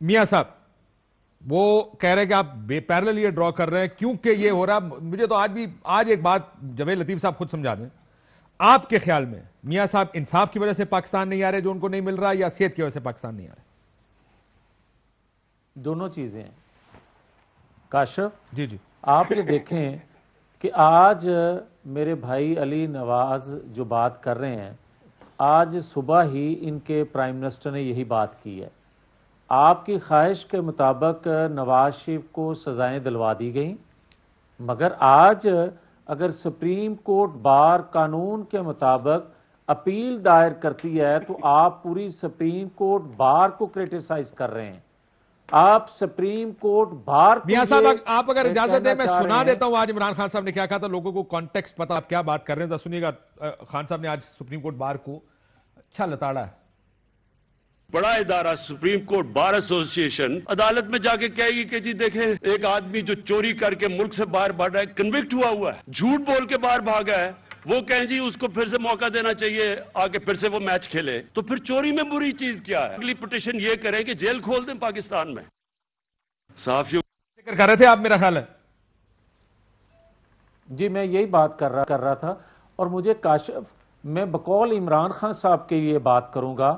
میاں صاحب وہ کہہ رہے ہیں کہ آپ بے پیرلل یہ ڈرا کر رہے ہیں کیونکہ یہ ہو رہا. مجھے تو آج ایک بات جاوید لطیف صاحب خود سمجھا دیں. آپ کے خیال میں میاں صاحب انصاف کی وجہ سے پاکستان نہیں آ رہے جو ان کو نہیں مل رہا, یا صحت کی وجہ سے پاکستان نہیں آ رہے؟ دونوں چیزیں ہیں کاشف. جی جی, آپ یہ دیکھیں کہ آج میرے بھائی علی نواز جو بات کر رہے ہیں, آج صبح ہی ان کے پرائم منسٹر نے یہی بات کی ہے. آپ کی خواہش کے مطابق نواز شریف کو سزائیں دلوا دی گئیں, مگر آج اگر سپریم کورٹ بار قانون کے مطابق اپیل دائر کرتی ہے تو آپ پوری سپریم کورٹ بار کو کرٹیسائز کر رہے ہیں. آپ سپریم کورٹ بار میاں صاحب آپ اگر اجازت دیں میں سنا دیتا ہوں آج عمران خان صاحب نے کیا کہا تھا, لوگوں کو کانٹیکسٹ پتا آپ کیا بات کر رہے ہیں, ذرا سنیے گا. خان صاحب نے آج سپریم کورٹ بار کو اچھا لتاڑا ہے. بڑا ادارہ سپریم کورٹ بار ایسوسی ایشن عدالت میں جا کے کہے گی کہ جی دیکھیں ایک آدمی جو چوری کر کے ملک سے باہر بھاگ رہا ہے, کنوکٹ ہوا ہے, جھوٹ بول کے باہر بھاگا ہے, وہ کہیں جی اس کو پھر سے موقع دینا چاہیے آگے پھر سے وہ میچ کھیلے, تو پھر چوری میں بری چیز کیا ہے؟ اگلی پٹیشن یہ کریں کہ جیل کھول دیں پاکستان میں. صحافیوں ذکر کر رہے تھے آپ میرا خیال ہے. جی میں یہی بات کر رہا تھا, اور مجھے کاشف میں بقول عمران خان صاحب کے لیے بات کروں گا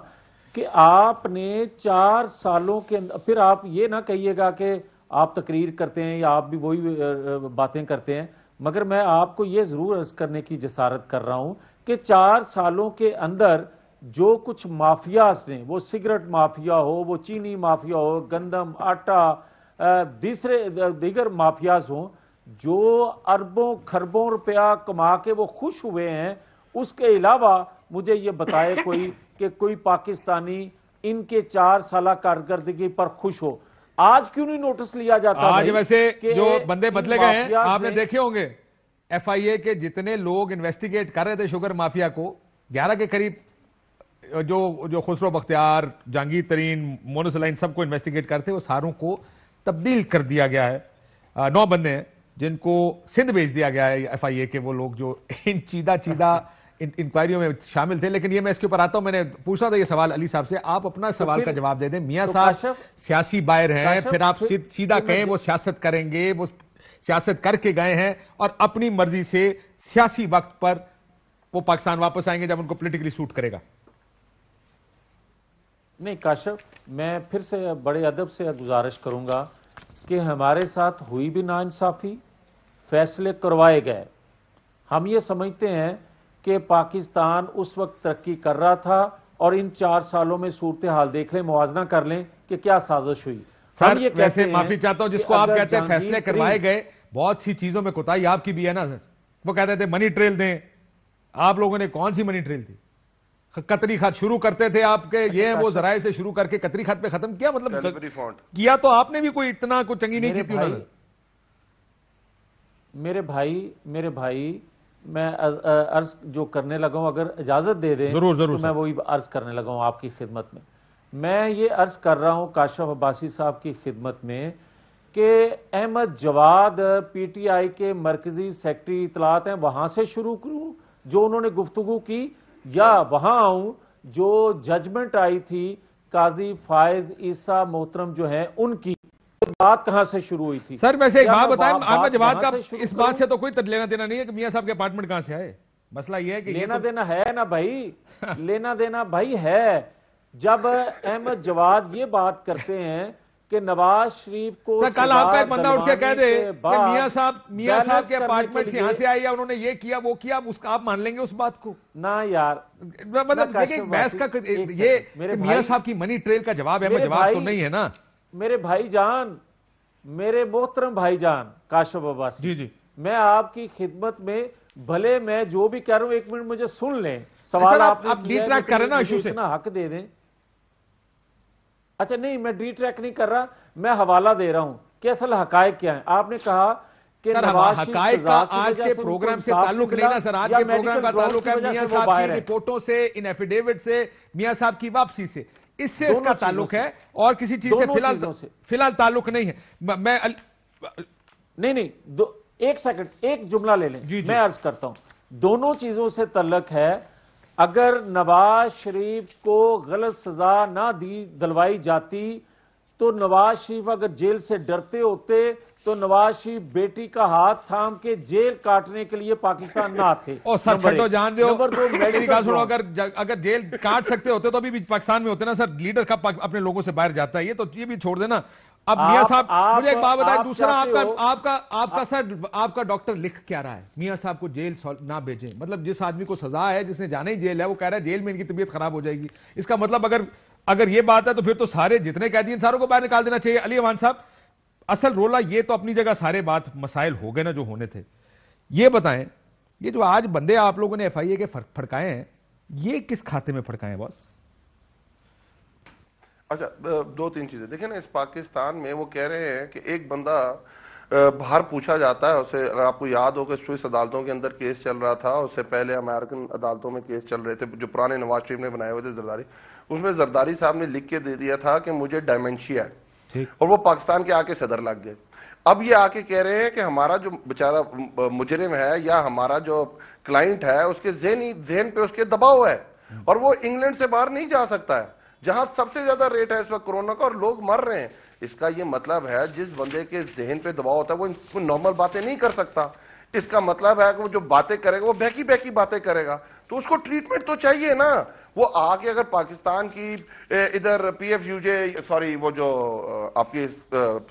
کہ آپ نے 4 سالوں کے اندر, پھر آپ یہ نہ کہیے گا کہ آپ تقریر کرتے ہیں یا آپ بھی وہی باتیں کرتے ہیں, مگر میں آپ کو یہ ضرور عرض کرنے کی جسارت کر رہا ہوں کہ 4 سالوں کے اندر جو کچھ مافیاز نے, وہ سگریٹ مافیا ہو, وہ چینی مافیا ہو, گندم, آٹا, دیگر مافیاز ہوں, جو اربوں کھربوں روپیہ کما کے وہ خوش ہوئے ہیں, اس کے علاوہ مجھے یہ بتائے کوئی کہ کوئی پاکستانی ان کے 4 سالہ کارکردگی پر خوش ہو. آج کیوں نہیں نوٹس لیا جاتا؟ آج ویسے جو بندے بدلے گئے ہیں آپ نے دیکھے ہوں گے, ایف آئی اے کے جتنے لوگ انویسٹیگیٹ کر رہے تھے شوگر مافیا کو, 11 کے قریب جو خسرو بختیار, جہانگیر ترین, مونس لائن سب کو انویسٹیگیٹ کرتے, وہ ساروں کو تبدیل کر دیا گیا ہے. 9 بندے ہیں جن کو سندھ بھیج دیا گیا ہے ایف آئی اے کے, وہ لوگ جو ان چیدہ انکوائریوں میں شامل تھے. لیکن یہ میں اس کے اوپر آتا ہوں, میں نے پوچھا تھا یہ سوال علی صاحب سے, آپ اپنا سوال کا جواب دے دیں. میاں صاحب سیاسی بائر ہیں, پھر آپ سیدھا کہیں وہ سیاست کریں گے, وہ سیاست کر کے گئے ہیں اور اپنی مرضی سے سیاسی وقت پر وہ پاکستان واپس آئیں گے جب ان کو پولیٹیکلی سوٹ کرے گا. نہیں کاشف, میں پھر سے بڑے ادب سے گزارش کروں گا کہ ہمارے ساتھ ہوئی بھی ناانصافی, فیصلے کروائے گئے. ہم یہ سمجھتے ہیں کہ پاکستان اس وقت ترقی کر رہا تھا, اور ان 4 سالوں میں صورتحال دیکھ لیں, موازنہ کر لیں کہ کیا سازش ہوئی. سر ویسے معافی چاہتا ہوں, جس کو آپ کہتے ہیں فیصلے کروائے گئے, بہت سی چیزوں میں کوتاہی آپ کی بھی ہے نا سر. وہ کہتے تھے منی ٹریل دیں, آپ لوگوں نے کون سی منی ٹریل تھی؟ قطری خط شروع کرتے تھے آپ کے, یہ وہ ذرائع سے شروع کر کے قطری خط پہ ختم کیا, مطلب کیا تو آپ نے بھی کوئی اتنا کوئی چنگی نہیں کی تھی. میرے بھائی میں عرض جو کرنے لگا ہوں, اگر اجازت دے دیں تو میں وہی عرض کرنے لگا ہوں آپ کی خدمت میں. میں یہ عرض کر رہا ہوں کاشف عباسی صاحب کی خدمت میں کہ احمد جواد پی ٹی آئی کے مرکزی سیکرٹری اطلاعات ہیں, وہاں سے شروع کروں جو انہوں نے گفتگو کی, یا وہاں آؤں جو ججمنٹ آئی تھی قاضی فائز عیسیٰ محترم جو ہیں ان کی, بات کہاں سے شروع ہوئی تھی؟ سر ویسے ایک بات بتائیں, احمد جواد کا اس بات سے تو کوئی لینا دینا نہیں ہے کہ میاں صاحب کے اپارٹمنٹ کہاں سے آئے. مسئلہ یہ ہے کہ لینا دینا ہے نا بھائی, لینا دینا بھائی ہے. جب احمد جواد یہ بات کرتے ہیں کہ نواز شریف کو کل آپ کا ایک بندہ اٹھ کے کہہ دے کہ میاں صاحب کے اپارٹمنٹ سے یہاں سے آئے, یا انہوں نے یہ کیا وہ کیا, اس کا آپ مان لیں گے اس بات کو؟ نہ یار, مطلب دیکھیں بحث کا یہ میاں صاحب کی منی ٹریل کا جواب احمد جواد تو نہیں ہے نا. میرے بھائی جان, میرے محترم بھائی جان کاشف عباسی, جی میں آپ کی خدمت میں, بھلے میں جو بھی کہہ رہا ہوں 1 منٹ مجھے سن لیں. سوال آپ نے ڈی ٹریک کر رہے نا ایشو سے, اتنا حق دے دیں. اچھا نہیں, میں ڈی ٹریک نہیں کر رہا, میں حوالہ دے رہا ہوں کہ اصل حقائق کیا ہیں. آپ نے کہا کہ حقائق کا آج کے پروگرام سے تعلق نہیں نا سر, آج کے پروگرام کا تعلق ہے میاں صاحب کی رپورٹوں سے, ان ایفیڈیوٹ سے, میاں صاحب کی واپسی سے, اس سے اس کا تعلق ہے, اور کسی چیز سے فی الحال تعلق نہیں ہے. میں نہیں, 1 سیکنڈ, ایک جملہ لے لیں, میں عرض کرتا ہوں. دونوں چیزوں سے تعلق ہے. اگر نواز شریف کو غلط سزا نہ دلوائی جاتی تو نواز شریف اگر جیل سے ڈرتے ہوتے تو نواز شریف بیٹی کا ہاتھ تھام کے جیل کاٹنے کے لیے پاکستان نہ آتے. اور سر چھٹو جان دیو نمبر 2 میری بات سنو, اگر جیل کاٹ سکتے ہوتے تو ابھی بھی پاکستان میں ہوتے نا سر. لیڈر کب اپنے لوگوں سے باہر جاتا ہے, یہ تو یہ بھی چھوڑ دینا. اب میاں صاحب مجھے ایک بات بتائیں, دوسرا آپ کا سر آپ کا ڈاکٹر لکھ کیا رہا ہے میاں صاحب کو جیل نہ بھیجیں. مطلب جس آدمی کو سزا ہے, جس نے جانا ہی جیل ہے, وہ کہہ رہا ہے جیل میں ان کی طبیعت خراب ہو جائے گی. اس کا مطلب اگر یہ بات ہے تو پھر تو سارے جتنے قیدی ہیں ساروں کو باہر نکال دینا چاہیے. علی امان صاحب, اصل رولہ یہ تو اپنی جگہ سارے بات مسائل ہو گئے نا جو ہونے تھے. یہ بتائیں, یہ جو آج بندے آپ لوگوں نے ایف آئی اے کے پھڑکائے ہیں, یہ کس کھاتے میں پھڑکائے ہیں باس؟ اچھا, 2-3 چیزیں دیکھیں نا. اس پاکستان میں وہ کہہ رہے ہیں کہ ایک بندہ باہر پوچھا جاتا ہے اسے, اگر آپ کو یاد ہو کہ سوئس عدالتوں کے اندر کیس چل رہا تھا, اس سے پہلے امریکن عدالتوں میں کیس چل رہے تھے جو پرانے نواز شریف نے بنائے ہوئے تھے زرداری, اس میں زرداری صاحب نے لکھ کے دے دیا تھا کہ مجھے ڈائمنشیا ہے, اور وہ پاکستان کے آ کے صدر لگ گئے. اب یہ آ کے کہہ رہے ہیں کہ ہمارا جو بیچارہ مجرم ہے یا ہمارا جو کلائنٹ ہے اس کے ذہن پہ اس کے دباؤ ہے, اور وہ انگلینڈ سے باہر نہیں جا سکتا ہے جہاں سب سے زیادہ ریٹ ہے اس وقت کورونا کا, اور لوگ مر رہے ہیں. اس کا یہ مطلب ہے جس بندے کے ذہن پہ دباؤ ہوتا ہے وہ نارمل باتیں نہیں کر سکتا. اس کا مطلب ہے کہ وہ جو باتیں کرے گا وہ بہکی باتیں کرے گا, تو اس کو ٹریٹمنٹ تو چاہیے نا. وہ آ کے اگر پاکستان کی ادھر P if you J sorry وہ جو آپ کی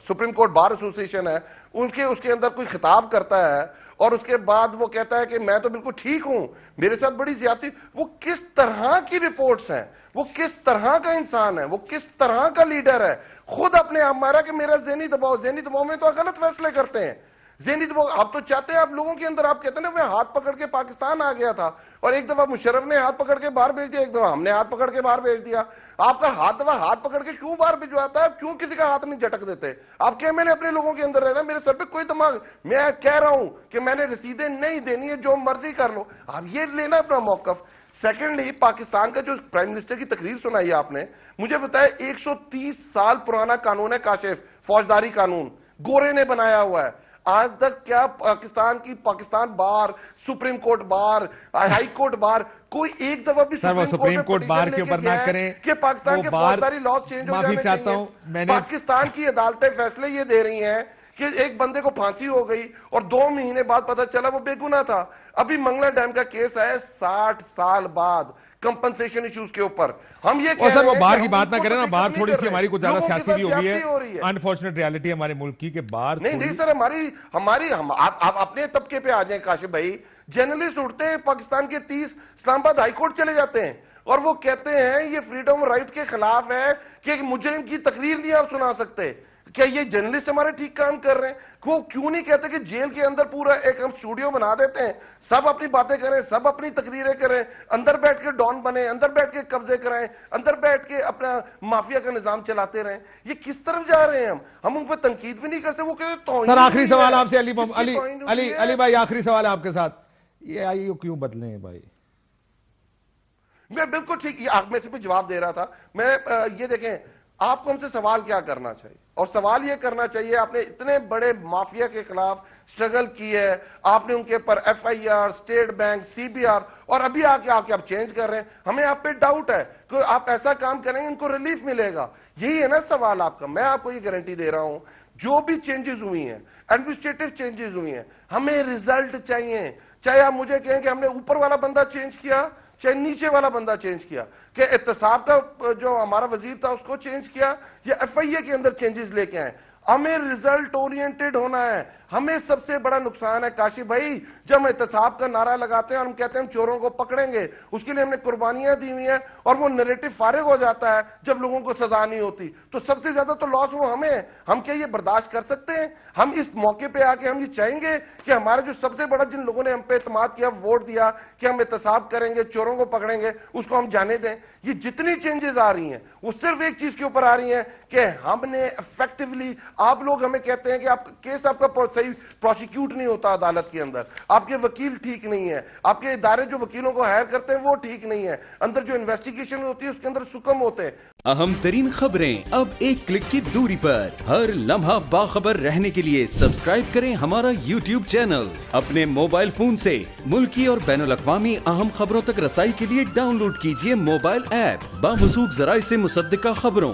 سپریم کورٹ بار ایسوسیشن ہے اس کے اندر کوئی خطاب کرتا ہے اور اس کے بعد وہ کہتا ہے کہ میں تو بالکل ٹھیک ہوں, میرے ساتھ بڑی زیادتی, وہ کس طرح کی رپورٹس ہیں, وہ کس طرح کا انسان ہے, وہ کس طرح کا لیڈر ہے. خود اپنے آپ مارا کہ میرا ذہنی دباؤ میں تو غلط فیصلے کرتے ہیں. ذہنی دباؤ آپ تو چاہتے ہیں, آپ لوگوں کے اندر آپ کہتے ہیں نا میں ہاتھ پکڑ کے پاکستان آ گیا تھا, اور ایک دفعہ مشرف نے ہاتھ پکڑ کے باہر بھیج دیا, ایک دفعہ ہم نے ہاتھ پکڑ کے باہر بھیج دیا. آپ کا ہاتھ پکڑ کے کیوں باہر بھجواتا ہے, کیوں کسی کا ہاتھ نہیں جھٹک دیتے آپ؟ کہ میں نے اپنے لوگوں کے اندر رہنا, میرے سر پہ کوئی دماغ, میں کہہ رہا ہوں کہ میں نے رسیدیں نہیں دینی ہے, جو مرضی کر لو, آپ یہ لینا اپنا موقف. سیکنڈلی, پاکستان کا جو پرائم منسٹر کی تقریر سنائی آپ نے, مجھے بتایا 130 سال پرانا قانون ہے کاشف, فوجداری قانون, گورے نے بنایا ہوا ہے. آج تک کیا Pakistan bar, supreme court bar, high court bar, کوئی ایک دفعہ بھی سپریم کورٹ بار کے اوپر نہ کریں کہ پاکستان کے فوجداری لاز چینج ہو جانے چاہیے؟ پاکستان کی عدالتیں فیصلے یہ دے رہی ہیں کہ ایک بندے کو پھانسی ہو گئی اور 2 مہینے بعد پتہ چلا وہ بے گناہ تھا. ابھی منگلا ڈیم کا کیس ہے 60 سال بعد کمپنسیشن ایشوز کے اوپر. ہم یہ کہہ رہے ہیں سر وہ باہر کی بات نہ کریں نا, باہر تھوڑی سی ہماری کچھ زیادہ سیاسی بھی ہو گئی ہے, انفارچونیٹ ریالٹی ہمارے ملک کی کہ باہر نہیں سر, آپ اپنے طبقے پہ آ جائیں کاشف بھائی. جرنلسٹ اٹھتے ہیں پاکستان کے 30 اسلام آباد ہائی کورٹ چلے جاتے ہیں اور وہ کہتے ہیں یہ فریڈم رائٹ کے خلاف ہے کہ ایک مجرم کی تقریر نہیں آپ سنا سکتے. کیا یہ جرنلسٹ ہمارے ٹھیک کام کر رہے ہیں؟ وہ کیوں نہیں کہتے کہ جیل کے اندر پورا ایک ہم اسٹوڈیو بنا دیتے ہیں, سب اپنی باتیں کریں, سب اپنی تقریریں کریں, اندر بیٹھ کے ڈان بنے, اندر بیٹھ کے قبضے کرائیں, اندر بیٹھ کے اپنا مافیا کا نظام چلاتے رہیں. یہ کس طرف جا رہے ہیں؟ ہم ان پہ تنقید بھی نہیں کرتے. وہ کہتے ہیں توہین. سر آخری سوال آپ سے علی بھائی, آخری سوال آپ کے ساتھ, یہ آئی کیوں بدلے ہیں بھائی؟ میں بالکل ٹھیک, آپ میں سے بھی جواب دے رہا تھا. میں یہ دیکھیں, آپ کو ہم سے سوال کیا کرنا چاہیے, اور سوال یہ کرنا چاہیے آپ نے اتنے بڑے مافیا کے خلاف سٹرگل کی ہے, آپ نے ان کے پر F I R, State Bank, C B R, اور ابھی آ کے آپ چینج کر رہے ہیں. ہمیں آپ پہ ڈاؤٹ ہے کہ آپ ایسا کام کریں گے ان کو ریلیف ملے گا. یہی ہے نا سوال آپ کا. میں آپ کو یہ گارنٹی دے رہا ہوں, جو بھی چینجز ہوئی ہیں, ایڈمنسٹریٹو چینجز ہوئی ہیں, ہمیں ریزلٹ چاہیے. چاہے آپ مجھے کہیں کہ ہم نے اوپر والا بندہ چینج کیا, چاہے نیچے والا بندہ چینج کیا, کہ احتساب کا جو ہمارا وزیر تھا اس کو چینج کیا, یا ایف آئی اے کے اندر چینجز لے کے آئے. ہمیں ریزلٹ اورینٹڈ ہونا ہے. ہمیں سب سے بڑا نقصان ہے کاشف بھائی جب ہم احتساب کا نعرہ لگاتے ہیں اور ہم کہتے ہیں ہم چوروں کو پکڑیں گے, اس کے لیے ہم نے قربانیاں دی ہوئی ہیں, اور وہ نیریٹو فارغ ہو جاتا ہے جب لوگوں کو سزا نہیں ہوتی, تو سب سے زیادہ تو لاس وہ ہمیں. ہم کیا یہ برداشت کر سکتے ہیں؟ ہم اس موقع پہ آ کے ہم یہ چاہیں گے کہ ہمارے جو سب سے بڑا جن لوگوں نے ہم پہ اعتماد کیا, ووٹ دیا کہ ہم احتساب کریں گے, چوروں کو پکڑیں گے, اس کو ہم جانے دیں؟ یہ جتنی چینجز آ رہی ہیں وہ صرف ایک چیز کے اوپر آ رہی ہیں کہ ہم نے افیکٹولی, آپ لوگ ہمیں کہتے ہیں کہ آپ کیس آپ کا صحیح پروسیکیوٹ نہیں ہوتا عدالت کے اندر, آپ کے وکیل ٹھیک نہیں ہے, آپ کے ادارے جو وکیلوں کو ہائر کرتے ہیں وہ ٹھیک نہیں ہے, اندر جو انویسٹیگیشن ہوتی ہے اس کے اندر سکم ہوتے ہیں. اہم ترین خبریں اب ایک کلک کی دوری پر. ہر لمحہ باخبر رہنے کے لیے سبسکرائب کریں ہمارا یوٹیوب چینل. اپنے موبائل فون سے ملکی اور بین الاقوامی اہم خبروں تک رسائی کے لیے ڈاؤن لوڈ کیجیے موبائل ایپ. باموثوق ذرائع سے مصدقہ خبروں,